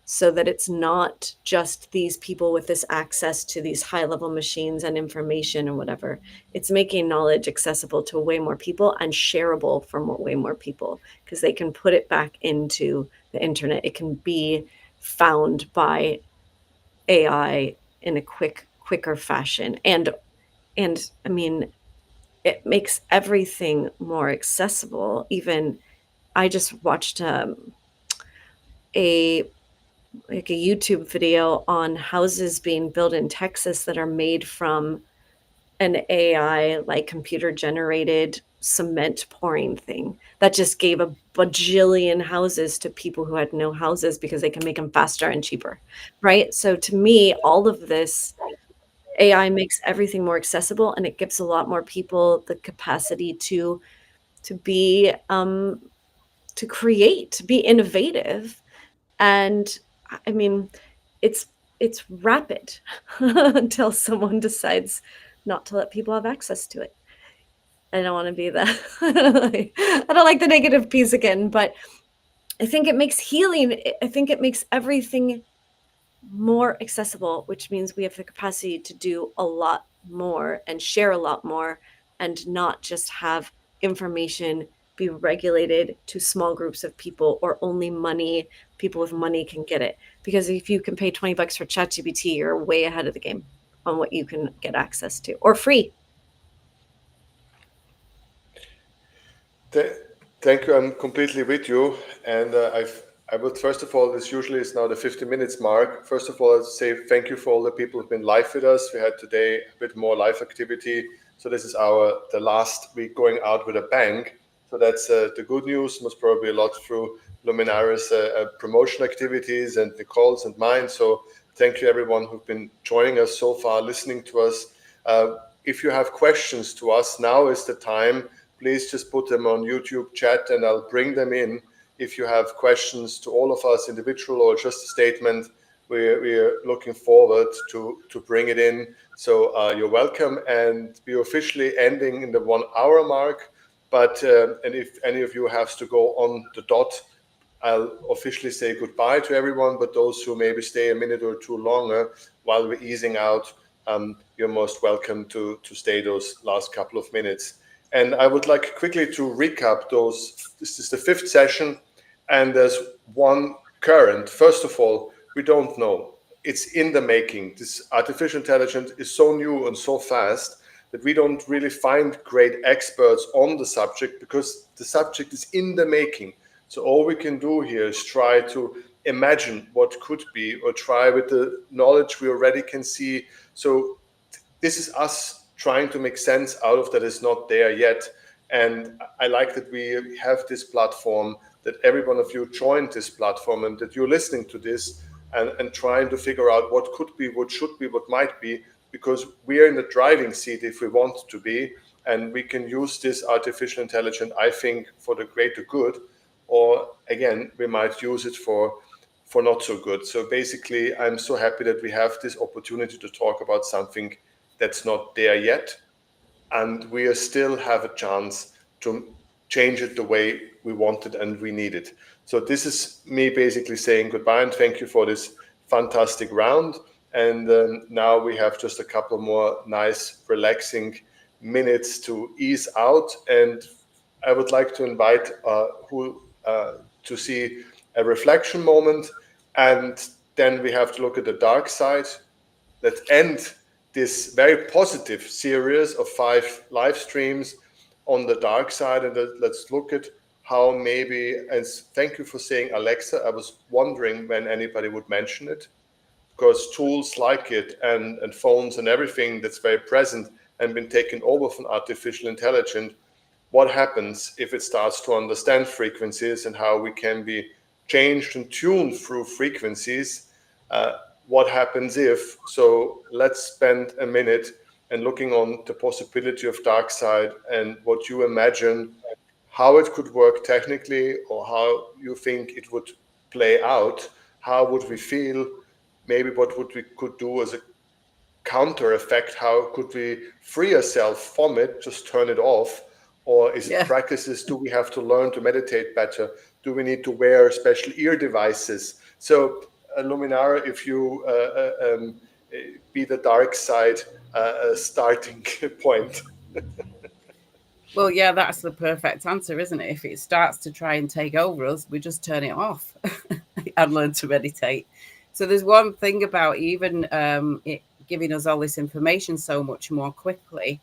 so that it's not just these people with this access to these high-level machines and information and whatever. It's making knowledge accessible to way more people and shareable for way more people, because they can put it back into the internet. It can be found by AI in a quicker fashion. And I mean, it makes everything more accessible. Even I just watched a YouTube video on houses being built in Texas that are made from an AI, like computer generated cement pouring thing that just gave a bajillion houses to people who had no houses because they can make them faster and cheaper, right? So to me, all of this AI makes everything more accessible, and it gives a lot more people the capacity to be to create, to be innovative. And I mean, it's it's rapid until someone decides not to let people have access to it. I don't want to be that. I don't like the negative piece again, but I think it makes healing, I think it makes everything more accessible, which means we have the capacity to do a lot more and share a lot more, and not just have information be regulated to small groups of people, or only people with money can get it. Because if you can pay $20 for ChatGPT, you're way ahead of the game on what you can get access to, or free. Thank you. I'm completely with you. And I would first of all, this usually is now the 50 minutes mark. First of all, I'd say thank you for all the people who've been live with us. We had today a bit more live activity. So this is the last week going out with a bang. So that's the good news. Most probably a lot through Luminara's promotion activities and Nicole's and mine. So thank you everyone who've been joining us so far, listening to us. If you have questions to us, now is the time. Please just put them on YouTube chat and I'll bring them in. If you have questions to all of us, individual or just a statement, we're looking forward to bring it in. So you're welcome, and we're officially ending in the 1 hour mark. But and if any of you has to go on the dot, I'll officially say goodbye to everyone. But those who maybe stay a minute or two longer while we're easing out, you're most welcome to stay those last couple of minutes. And I would like quickly to recap those. This is the 5th session, and there's one current. First of all, we don't know. It's in the making. This artificial intelligence is so new and so fast that we don't really find great experts on the subject, because the subject is in the making. So all we can do here is try to imagine what could be, or try with the knowledge we already can see. So this is us trying to make sense out of that is not there yet. And I like that we have this platform, that every one of you joined this platform, and that you're listening to this and trying to figure out what could be, what should be, what might be, because we are in the driving seat if we want to be, and we can use this artificial intelligence, I think, for the greater good, or again, we might use it for not so good. So basically, I'm so happy that we have this opportunity to talk about something that's not there yet, and we still have a chance to change it the way we want it and we need it. So this is me basically saying goodbye and thank you for this fantastic round. And now we have just a couple more nice, relaxing minutes to ease out. And I would like to invite to see a reflection moment, and then we have to look at the dark side. Let's end this very positive series of 5 live streams on the dark side, and let's look at how maybe, and thank you for saying Alexa. I was wondering when anybody would mention it, because tools like it and phones and everything that's very present and been taken over from artificial intelligence, what happens if it starts to understand frequencies and how we can be changed and tuned through frequencies? What happens if? So let's spend a minute and looking on the possibility of dark side and what you imagine, how it could work technically, or how you think it would play out. How would we feel? Maybe what would we could do as a counter effect? How could we free ourselves from it? Just turn it off? Or is it practices? Do we have to learn to meditate better? Do we need to wear special ear devices? So Luminara, if you be the dark side starting point. Well, yeah, that's the perfect answer, isn't it? If it starts to try and take over us, we just turn it off and learn to meditate. So there's one thing about even it giving us all this information so much more quickly.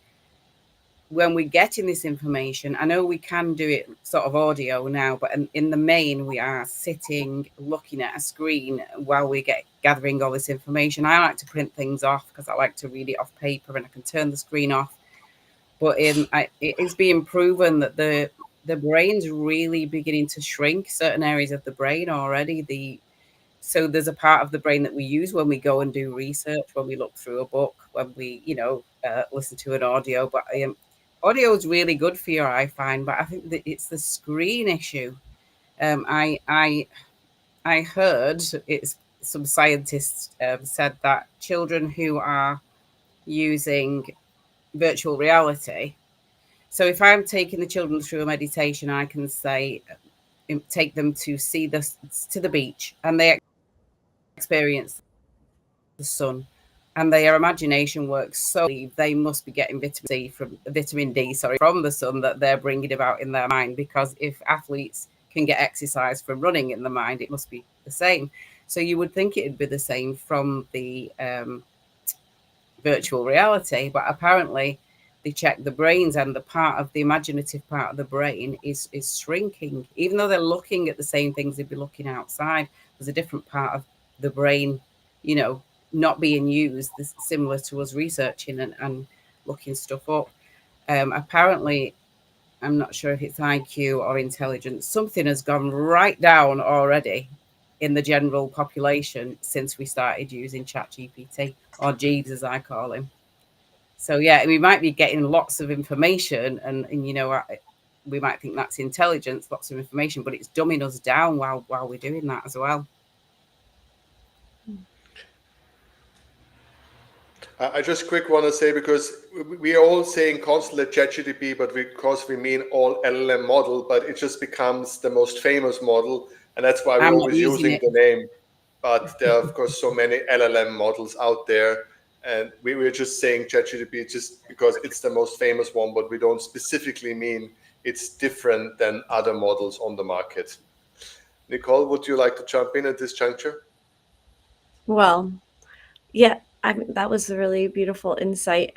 when we're getting this information, I know we can do it sort of audio now, but in the main, we are sitting looking at a screen while we get gathering all this information. I like to print things off because I like to read it off paper, and I can turn the screen off. But it is being proven that the brain's really beginning to shrink certain areas of the brain already. So there's a part of the brain that we use when we go and do research, when we look through a book, when we, listen to an audio. But audio is really good for you, I find. But I think that it's the screen issue. I heard it's some scientists said that children who are using virtual reality. So if I'm taking the children through a meditation, I can say, take them to to the beach, and they experience the sun, and their imagination works so they must be getting vitamin D from the sun that they're bringing about in their mind, because if athletes can get exercise from running in the mind, it must be the same. So you would think it'd be the same from the virtual reality, but apparently they check the brains, and the part of the imaginative part of the brain is shrinking. Even though they're looking at the same things they'd be looking outside, there's a different part of the brain, not being used, similar to us researching and looking stuff up. Apparently, I'm not sure if it's IQ or intelligence, something has gone right down already in the general population since we started using ChatGPT, or Jeeves as I call him. So yeah, we might be getting lots of information, and we might think that's intelligence, lots of information, but it's dumbing us down while we're doing that as well. I just quick want to say, because we are all saying constantly ChatGPT, but because we mean all LLM model, but it just becomes the most famous model, and that's why we're always using the name. But there are, of course, so many LLM models out there, and we were just saying ChatGPT just because it's the most famous one, but we don't specifically mean it's different than other models on the market. Nicole, would you like to jump in at this juncture? Well, yeah, that was a really beautiful insight.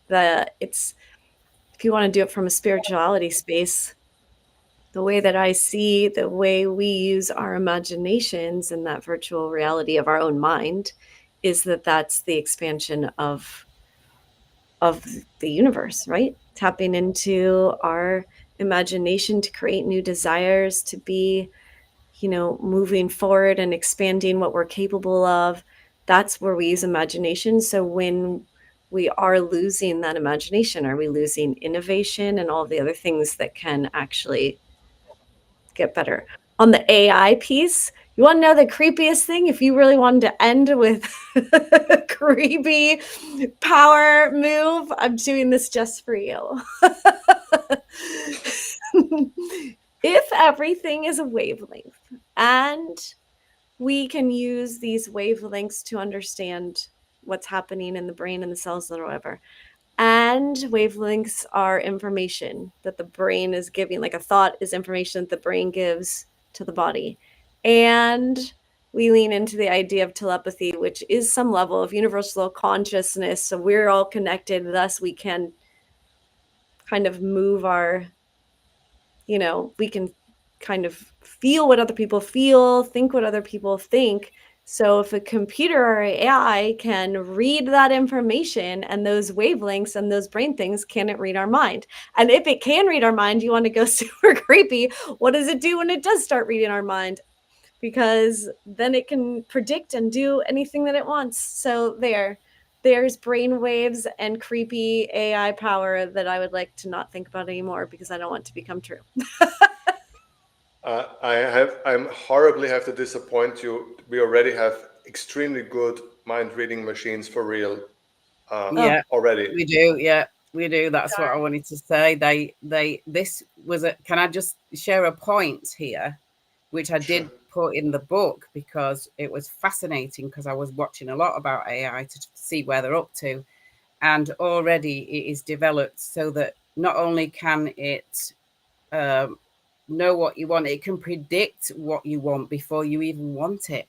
If you want to do it from a spirituality space, the way that I see the way we use our imaginations in that virtual reality of our own mind is that's the expansion of the universe, right? Tapping into our imagination to create new desires, to be, moving forward and expanding what we're capable of. That's where we use imagination. So when we are losing that imagination, are we losing innovation and all the other things that can actually get better? On the AI piece, you want to know the creepiest thing? If you really wanted to end with a creepy power move, I'm doing this just for you. If everything is a wavelength, and we can use these wavelengths to understand what's happening in the brain and the cells or whatever, and wavelengths are information that the brain is giving, like a thought is information that the brain gives to the body. And we lean into the idea of telepathy, which is some level of universal consciousness. So we're all connected. Thus, we can kind of move we can kind of feel what other people feel, think what other people think. So if a computer or AI can read that information and those wavelengths and those brain things, can it read our mind? And if it can read our mind, you want to go super creepy. What does it do when it does start reading our mind? Because then it can predict and do anything that it wants. So there's brain waves and creepy AI power that I would like to not think about anymore, because I don't want to become true. I'm horribly have to disappoint you. We already have extremely good mind reading machines for real. Already. We do. Yeah, we do. That's what I wanted to say. This was can I just share a point here, which I did put in the book because it was fascinating, because I was watching a lot about AI to see where they're up to. And already it is developed so that not only can it know what you want, it can predict what you want before you even want it.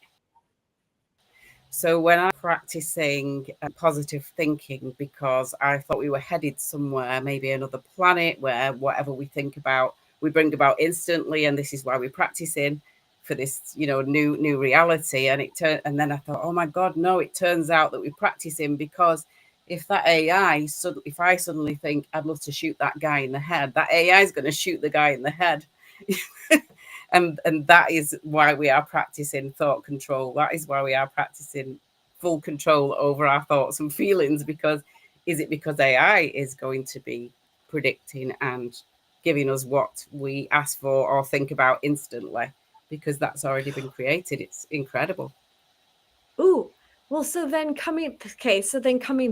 So when I'm practicing positive thinking, because I thought we were headed somewhere, maybe another planet where whatever we think about, we bring about instantly, and this is why we're practicing for this, new reality. And then I thought, oh my God, no! It turns out that we're practicing because if that AI, if I suddenly think I'd love to shoot that guy in the head, that AI is going to shoot the guy in the head. And that is why we are practicing thought control. That is why we are practicing full control over our thoughts and feelings. Because is it because AI is going to be predicting and giving us what we ask for or think about instantly, because that's already been created? It's incredible. Ooh, well, so then coming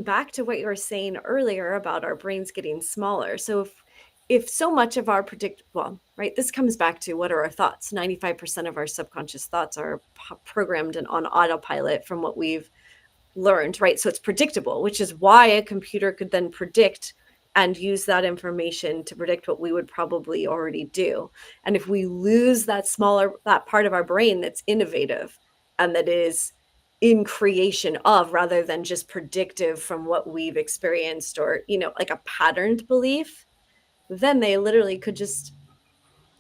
back to what you were saying earlier about our brains getting smaller. So if so much of our right, this comes back to what are our thoughts? 95% of our subconscious thoughts are programmed and on autopilot from what we've learned, right? So it's predictable, which is why a computer could then predict and use that information to predict what we would probably already do. And if we lose that part of our brain that's innovative and that is in creation of, rather than just predictive from what we've experienced, or, like a patterned belief, then they literally could just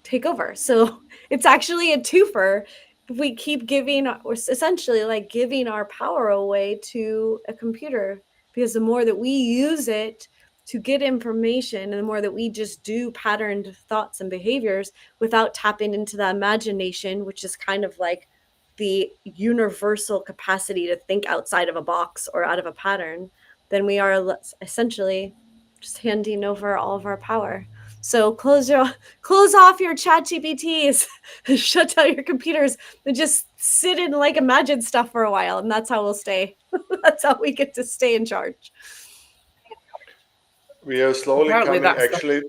take over. So it's actually a twofer if we keep giving, or essentially like giving our power away to a computer, because the more that we use it to get information and the more that we just do patterned thoughts and behaviors without tapping into the imagination, which is kind of like the universal capacity to think outside of a box or out of a pattern, then we are essentially just handing over all of our power. So close off your chat GPTs, shut down your computers, and just sit and like imagine stuff for a while. And that's how we'll stay. That's how we get to stay in charge. We are slowly Apparently, coming, that's actually,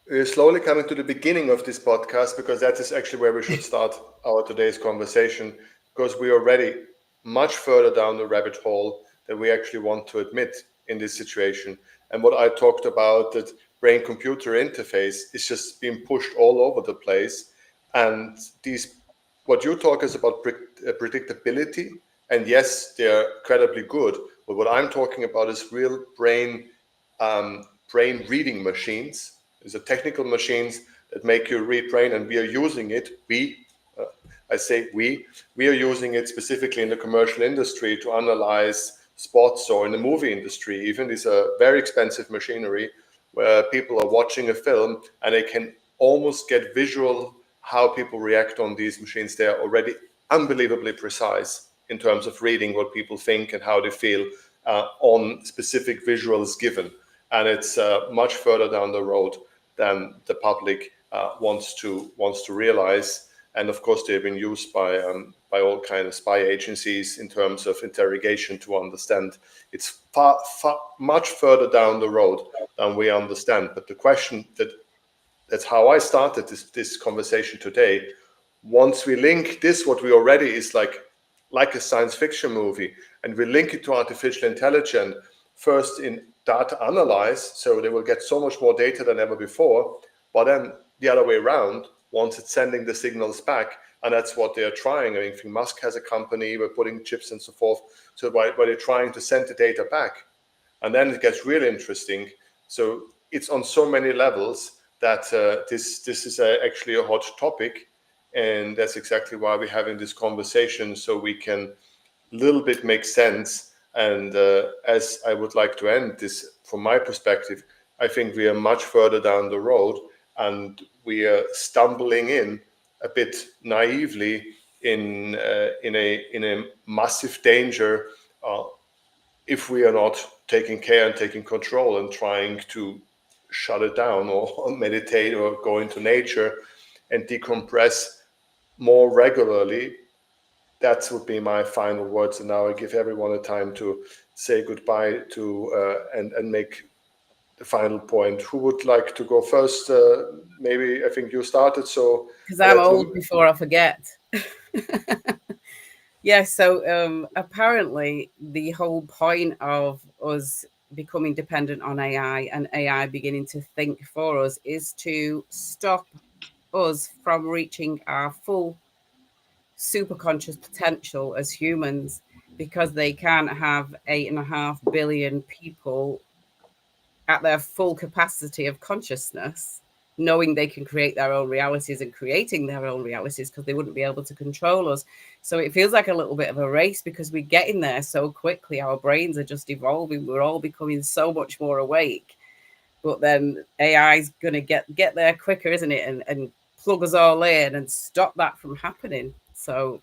we're slowly coming to the beginning of this podcast, because that is actually where we should start our today's conversation, because we are already much further down the rabbit hole than we actually want to admit in this situation. And what I talked about, that brain-computer interface, is just being pushed all over the place. And what you talk is about predictability, and yes, they're incredibly good. But what I'm talking about is real brain reading machines. These are technical machines that make you read brain, and we are using it. I say we are using it specifically in the commercial industry to analyze spots, or in the movie industry even. These are very expensive machinery where people are watching a film and they can almost get visual how people react on these machines. They are already unbelievably precise in terms of reading what people think and how they feel on specific visuals given. And it's much further down the road than the public wants to realize. And of course, they've been used by all kinds of spy agencies in terms of interrogation to understand. It's much further down the road than we understand. But the question that's how I started this conversation today. Once we link this, what we already is like a science fiction movie, and we link it to artificial intelligence, first in data analyze, so they will get so much more data than ever before, but then the other way around, once it's sending the signals back, and that's what they're trying. I think Musk has a company, we're putting chips and so forth, so where they're trying to send the data back. And then it gets really interesting. So it's on so many levels that this is actually a hot topic. And that's exactly why we're having this conversation, so we can a little bit make sense. And as I would like to end this, from my perspective, I think we are much further down the road, and we are stumbling in a bit naively in a massive danger if we are not taking care and taking control and trying to shut it down, or meditate, or go into nature and decompress more regularly. That would be my final words. And now I give everyone a time to say goodbye to and make the final point. Who would like to go first? Maybe I think you started. So because I'm old before I forget. Yeah, so apparently the whole point of us becoming dependent on AI and AI beginning to think for us is to stop us from reaching our full superconscious potential as humans. because they can't have 8.5 billion people at their full capacity of consciousness, knowing they can create their own realities and creating their own realities, because they wouldn't be able to control us. So it feels like a little bit of a race, because we're getting there so quickly. Our brains are just evolving. We're all becoming so much more awake. But then AI is going to get there quicker, isn't it? And plug us all in and stop that from happening. So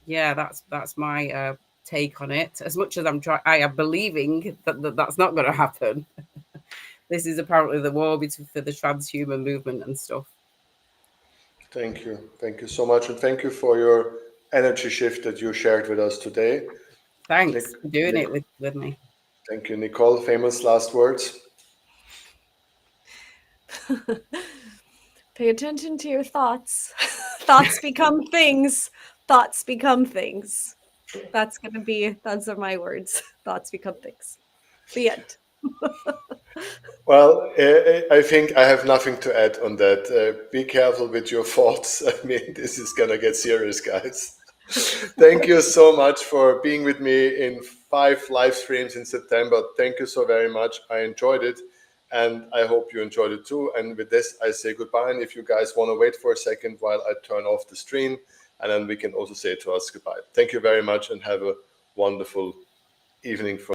yeah, that's my take on it. As much as I am believing that's not going to happen. This is apparently the war for the transhuman movement and stuff. Thank you. Thank you so much. And thank you for your energy shift that you shared with us today. Thanks for doing it with me. Thank you, Nicole. Famous last words. Pay attention to your thoughts. Thoughts become things. Thoughts become things. Those are my words. Thoughts become things. The end. Well, I think I have nothing to add on that. Be careful with your thoughts. I mean, this is going to get serious, guys. Thank you so much for being with me in 5 live streams in September. Thank you so very much. I enjoyed it, and I hope you enjoyed it too. And with this, I say goodbye. And if you guys want to wait for a second while I turn off the stream, and then we can also say to us goodbye. Thank you very much, and have a wonderful evening from